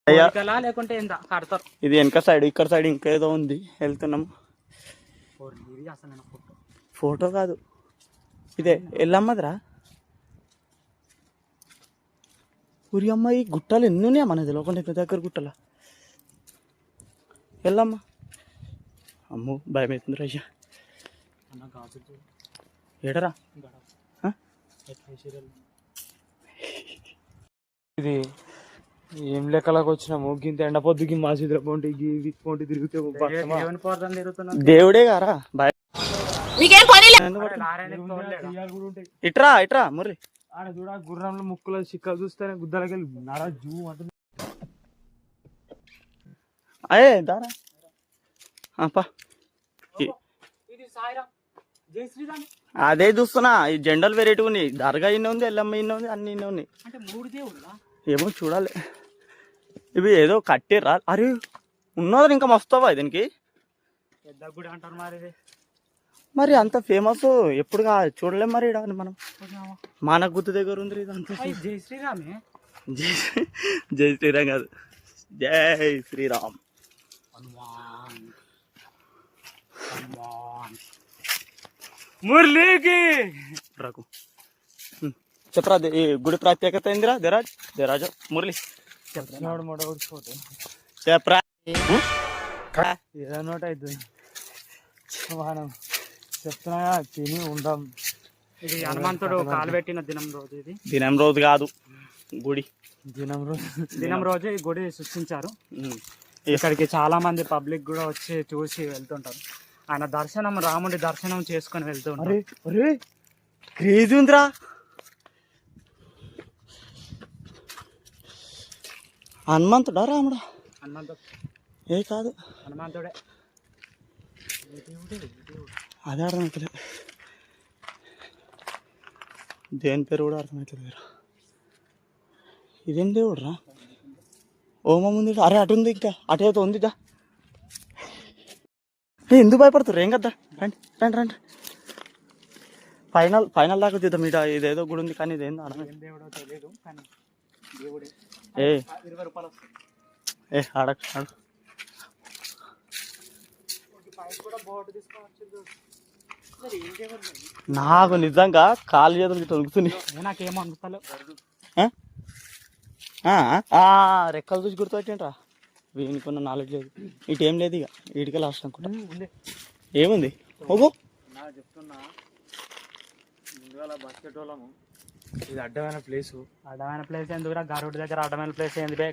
లేకుంటే కడతారు. ఇది వెనక సైడ్, ఇక్కడ సైడ్ ఇంకేదో ఉంది, వెళ్తున్నాము. ఫోటో కాదు ఇదే, ఎల్లమ్మదిరా. ఊరి అమ్మ, ఈ గుట్టలు ఎన్ని ఉన్నాయా మన తెలియకుండా ఇంత దగ్గర గుట్టల. ఎల్లమ్మ. అమ్మో భయం అవుతుంది రయ్యా. ఏడరా ఇది ఏం లెక్కలకు వచ్చినాము. గింత ఎండ పొద్దుకి మసీదుల పోంటి పోంటి తిరిగితే దేవుడే గారా. ఇట్రా ఇట్రా మురళి. ఆడ చూడ గుర్రంలో ముక్కుల చిక్కలు చూస్తేనే గుద్దలకి వెళ్ళి నర జూ అంటుంది. అయ్యే దారా అదే చూస్తున్నా. ఈ జెండలు వెరైటీ ఉన్నాయి. దర్గా ఇన్న ఉంది, ఎల్లమ్మ ఇన్న ఉంది, అన్ని ఇన్న ఉన్నాయి. ఏమో చూడాలి. ఇవి ఏదో కట్టిర్రా. అరే ఉన్నది ఇంకా మస్తావా దీనికి. పెద్ద గుడి అంటారు మరి అంత ఫేమస్ ఎప్పుడు చూడలేం మరి. మనం మన గుర్తు దగ్గర ఉంది ఇదంతా. జై శ్రీరామే. జై శ్రీరామ్ కాదు, జై శ్రీరామ్. మురళికి రాకు చెప్పరా. ఈ గుడి ప్రత్యేకత ఏందిరా? దేరాజ్ దేరాజు మురళి చెప్పరా. ఏదో నోట్ అవుతుంది మనం చెప్తున్నా. తిని ఉండం. ఇది హనుమంతుడు కాలు పెట్టిన దినం రోజు. ఇది దినం రోజు కాదు, గుడి దినం రోజు ఈ గుడి సృష్టించారు. ఇక్కడికి చాలా మంది పబ్లిక్ కూడా వచ్చి చూసి వెళ్తుంటారు. ఆయన దర్శనం, రాముడి దర్శనం చేసుకొని వెళ్తూ ఉంటారు. క్రేజీ ఉందిరా. హనుమంతుడా రాముడా? హనుమంతుడు. ఏ కాదు, హనుమంతుడే. అదే అర్థమవుతలేదు. దేని పేరు కూడా అర్థమవుతలేదు. ఇదేం దేవుడు రా? ఓమం ఉంది. అరే అటు ఉంది, ఇంకా అటైతే ఉందిదా. ఎందుకు భయపడుతుర్రు? ఏం కదా, రండి రండి రండి. ఫైనల్ దాకా చూద్దాం. ఇట ఇదేదో గుడి ఉంది, కానీ ఇదేందో దేవుడో తెలియదు, కానీ దేవుడే. ఏ 20 రూపాయలు ఏ ఆడక నాకు నిజంగా కాలు చేతులకి తొలుగుతున్నాయి. నాకేమో అందుతలే. రెక్కలు చూసి గుర్తుపెట్టేంట్రా. వీనికున్న నాలెడ్జ్ లేదు. ఇటు ఏం లేదు, ఇక వీటికే లాస్ట్ అనుకుంటా. ఏముంది ఓహో చెప్తున్నా. ముందుగా బాస్కెట్ వాళ్ళము. ఇది అడ్డమైన ప్లేస్. అడ్డమైన ప్లేస్ ఎందుకురా? గరుడు దగ్గర అడ్డమైన ప్లేస్ ఏంది?